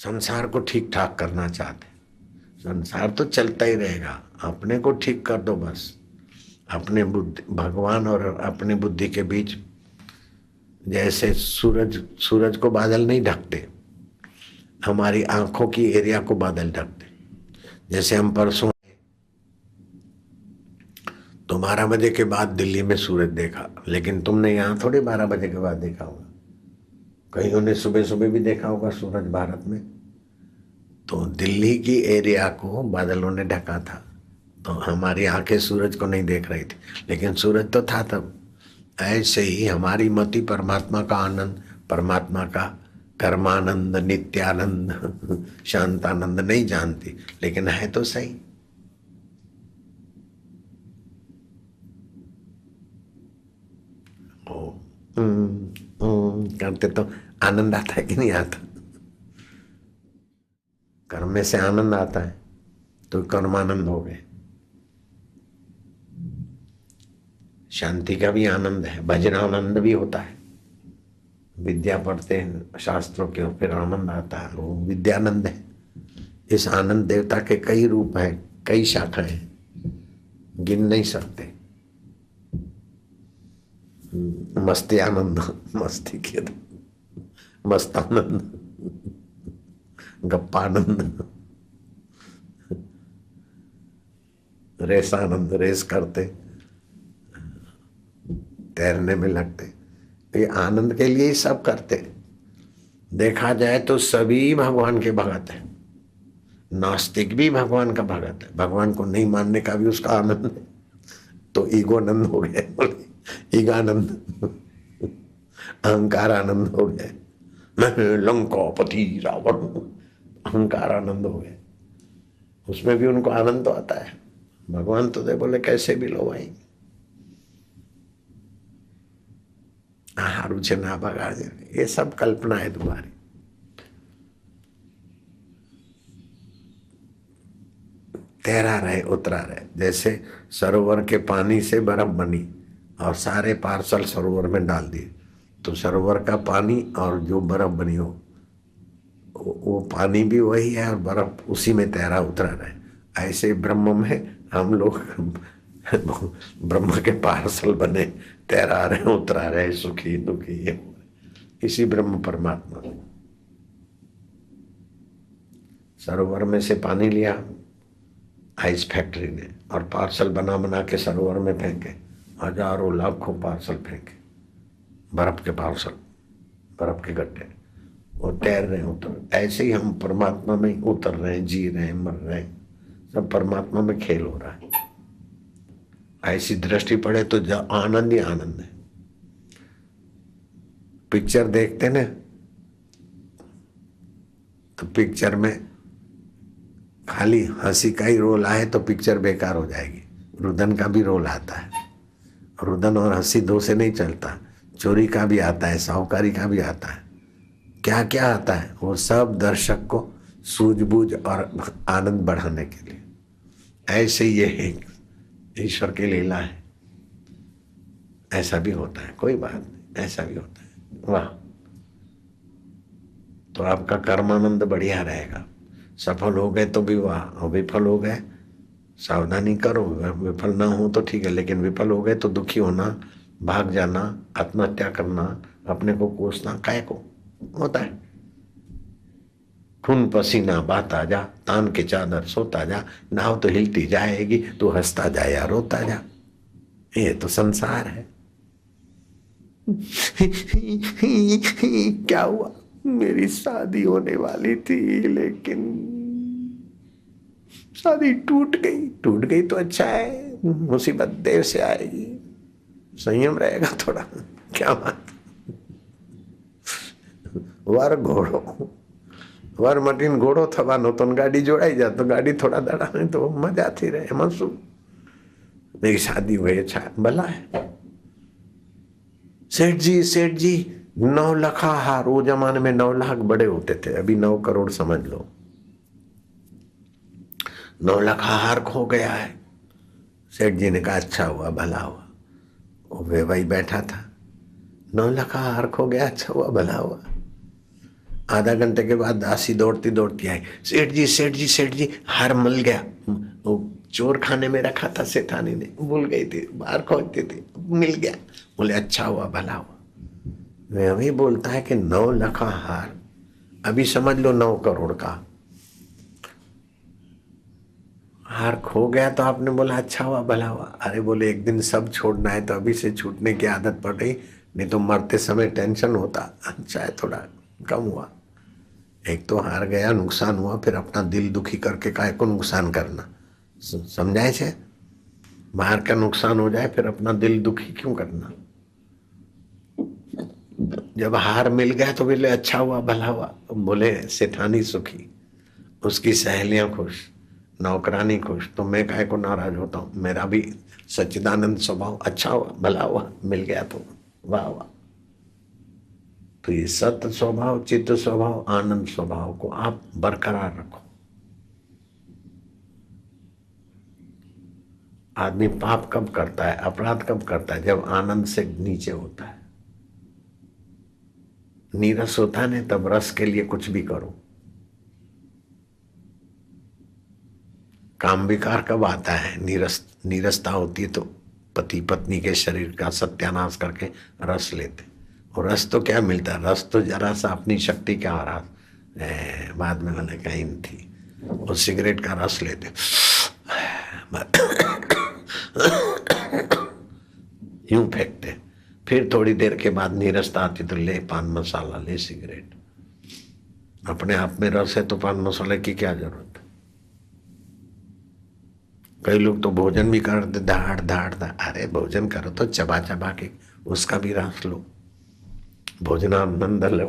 संसार को ठीक ठाक करना चाहते, संसार तो चलता ही रहेगा, अपने को ठीक कर दो बस। अपने बुद्धि, भगवान और अपनी बुद्धि के बीच, जैसे सूरज को बादल नहीं ढकते, हमारी आंखों की एरिया को बादल ढकते। जैसे हम परसों तो 12 बजे के बाद दिल्ली में सूरज देखा, लेकिन तुमने यहाँ थोड़े 12 बजे के बाद देखा होगा, कईयों ने सुबह सुबह भी देखा होगा सूरज भारत में। तो दिल्ली की एरिया को बादलों ने ढका था, तो हमारी आंखें सूरज को नहीं देख रही थी, लेकिन सूरज तो था तब। ऐसे ही हमारी मति परमात्मा का आनंद, परमात्मा का कर्मानंद, नित्यानंद, शांतानंद नहीं जानती, लेकिन है तो सही। करते तो आनंद आता है कि नहीं आता? कर्म में से आनंद आता है तो कर्मानंद हो गए। शांति का भी आनंद है, भजनानंद भी होता है। विद्या पढ़ते हैं शास्त्रों के, फिर आनंद आता है, वो विद्यानंद है। इस आनंद देवता के कई रूप हैं, कई शाखाएं हैं, गिन नहीं सकते। मस्ती आनंद, मस्ती के मस्तानंद, गप्पानंद, रेसानंद, रेस करते, तैरने में लगते, ये आनंद के लिए ही सब करते। देखा जाए तो सभी भगवान के भगत है, नास्तिक भी भगवान का भगत है, भगवान को नहीं मानने का भी उसका आनंद है। तो ईगोनंद हो गए, ईगानंद, अहंकार आनंद हो गए, मैं लंकापति रावण, अहंकार आनंद हो गए। उसमें भी उनको आनंद तो आता है। भगवान तो दे बोले कैसे भी लो भाई, हारू छे ना बगाड़, ये सब कल्पना है तुम्हारी। तैरा रहे उतरा रहे, जैसे सरोवर के पानी से बर्फ बनी और सारे पार्सल सरोवर में डाल दिए, तो सरोवर का पानी और जो बर्फ बनी हो वो पानी भी वही है और बर्फ उसी में तैरा उतरा रहे। ऐसे ब्रह्म में हम लोग ब्रह्म के पार्सल बने, तैरा रहे उतरा रहे, सुखी दुखी, इसी ब्रह्म परमात्मा। सरोवर में से पानी लिया आइस फैक्ट्री ने और पार्सल बना बना के सरोवर में फेंके, हजारों लाखों पार्सल फेंके, बर्फ के पार्सल, बर्फ के गड्ढे, वो तैर रहे उतर। ऐसे ही हम परमात्मा में उतर रहे हैं, जी रहे हैं, मर रहे हैं, सब परमात्मा में खेल हो रहा है। ऐसी दृष्टि पड़े तो आनंद ही आनंद है। पिक्चर देखते ना, तो पिक्चर में खाली हंसी का ही रोल आए तो पिक्चर बेकार हो जाएगी। रुदन का भी रोल आता है, रुदन और हंसी दो से नहीं चलता, चोरी का भी आता है, साहूकारी का भी आता है, क्या क्या आता है, वो सब दर्शक को सूझबूझ और आनंद बढ़ाने के लिए। ऐसे ये ईश्वर की लीला है, ऐसा भी होता है, कोई बात नहीं, ऐसा भी होता है। वाह, तो आपका कर्मानंद बढ़िया रहेगा। सफल हो गए तो भी वाह, और विफल हो गए सावधानी करो, विफल ना हो तो ठीक है, लेकिन विफल हो गए तो दुखी होना, भाग जाना, आत्महत्या करना, अपने को कोसना काय को होता है। खून पसीना बहाता जा, तान के चादर सोता जा, नाव तो हिलती जाएगी, तू हंसता जा या रोता जा, ये तो संसार है। क्या हुआ, मेरी शादी होने वाली थी लेकिन शादी टूट गई। टूट गई तो अच्छा है, मुसीबत देर से आएगी, संयम रहेगा थोड़ा, क्या बात। वर घोड़ो, वर मटीन घोड़ो थवानो तो गाड़ी जोड़ाई जा, तो गाड़ी थोड़ा दड़ा नहीं तो मजा थी रहे मनसू। मेरी शादी हुई, अच्छा भला है। सेठ जी 9 लाख हार, वो जमाने में 9 लाख बड़े होते थे, अभी 9 करोड़ समझ लो। 9 लाख हार खो गया है। सेठ जी ने कहा अच्छा हुआ भला हुआ। वो वही बैठा था, 9 लाख हार खो गया, अच्छा हुआ भला हुआ। आधा घंटे के बाद दासी दौड़ती दौड़ती आई, सेठ जी सेठ जी सेठ जी, हार मिल गया। वो चोर खाने में रखा था, सेठानी ने भूल गई थी, बाहर खोजती थी, मिल गया। बोले अच्छा हुआ भला हुआ। मैं अभी बोलता है कि 9 लाख का हार, अभी समझ लो 9 करोड़ का हार खो गया, तो आपने बोला अच्छा हुआ भला हुआ। अरे बोले एक दिन सब छोड़ना है तो अभी से छूटने की आदत पड़ गई, नहीं तो मरते समय टेंशन होता, चाहे थोड़ा कम हुआ। एक तो हार गया, नुकसान हुआ, फिर अपना दिल दुखी करके काहे को नुकसान करना। समझाए छे, बाहर का नुकसान हो जाए फिर अपना दिल दुखी क्यों करना। जब हार मिल गया तो बोले अच्छा हुआ भला हुआ। बोले सेठानी सुखी, उसकी सहेलियां खुश, नौकरानी खुश, तो मैं काहे को नाराज होता हूँ। मेरा भी सच्चिदानंद स्वभाव, अच्छा हुआ भला हुआ, मिल गया तो वाह वाह। तो ये सत्य स्वभाव, चित्त स्वभाव, आनंद स्वभाव को आप बरकरार रखो। आदमी पाप कब करता है, अपराध कब करता है, जब आनंद से नीचे होता है, नीरस होता है ना, तब रस के लिए कुछ भी करो। काम विकार कब आता है, नीरसता होती है तो पति पत्नी के शरीर का सत्यानाश करके रस लेते। और रस तो क्या मिलता है, रस तो जरा सा अपनी शक्ति के आरास, बाद में मैंने कहीं थी, वो सिगरेट का रस लेते यूं फेंकते, फिर थोड़ी देर के बाद नीरसता आती तो ले पान मसाला, ले सिगरेट। अपने आप में रस है तो पान मसाले की क्या जरूरत। कई लोग तो भोजन भी करते धाड़ धाड़ धाड़। अरे भोजन करो तो चबा चबा के उसका भी रस लो, भोजनानंद लो।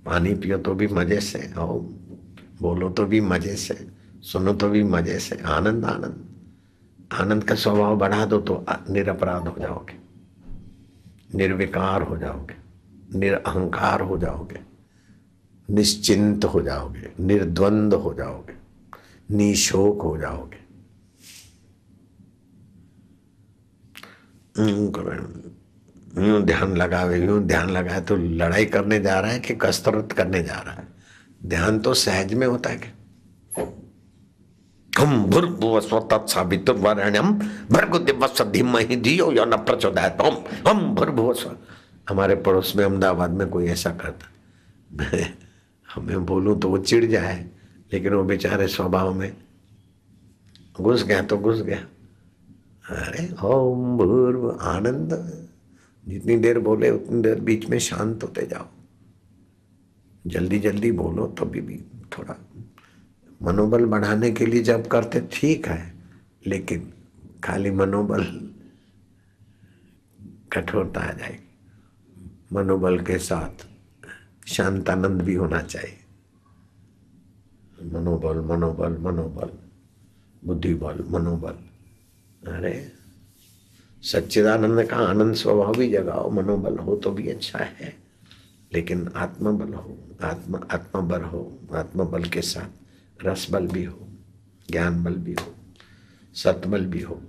पानी पियो तो भी मजे से, और बोलो तो भी मजे से, सुनो तो भी मजे से। आनंद आनंद आनंद का स्वभाव बढ़ा दो तो निरपराध हो जाओगे, निर्विकार हो जाओगे, निरअहंकार हो जाओगे, निश्चिंत हो जाओगे, निर्द्वंद हो जाओगे, निशोक हो जाओगे। यूं ध्यान लगावे, यूं ध्यान लगाए तो लड़ाई करने जा रहा है कि कसरत करने जा रहा है। ध्यान तो सहज में होता है कि हम भूर्भुवस्व तत्सवितुर्वरेण्यम भर्गो देवस्य धीमहि धियो यो न प्रचोदयात्। हम भूर्भुवस्व। हमारे पड़ोस में अहमदाबाद में कोई ऐसा करता, हमें बोलूं तो वो चिढ़ जाए, लेकिन वो बेचारे स्वभाव में घुस गया तो घुस गया। अरे ओम भूर्भ आनंद, जितनी देर बोले उतनी देर बीच में शांत होते जाओ। जल्दी जल्दी बोलो तो भी थोड़ा मनोबल बढ़ाने के लिए जब करते ठीक है, लेकिन खाली मनोबल कठोरता आ जाएगी। मनोबल के साथ शांतानंद भी होना चाहिए। मनोबल मनोबल मनोबल, बुद्धि बल मनोबल। अरे सच्चिदानंद का आनंद स्वभाव भी जगाओ, मनोबल हो तो भी अच्छा है, लेकिन आत्मबल हो, आत्मबल हो, आत्मबल के साथ रसबल भी हो, ज्ञान बल भी हो, सतबल भी हो।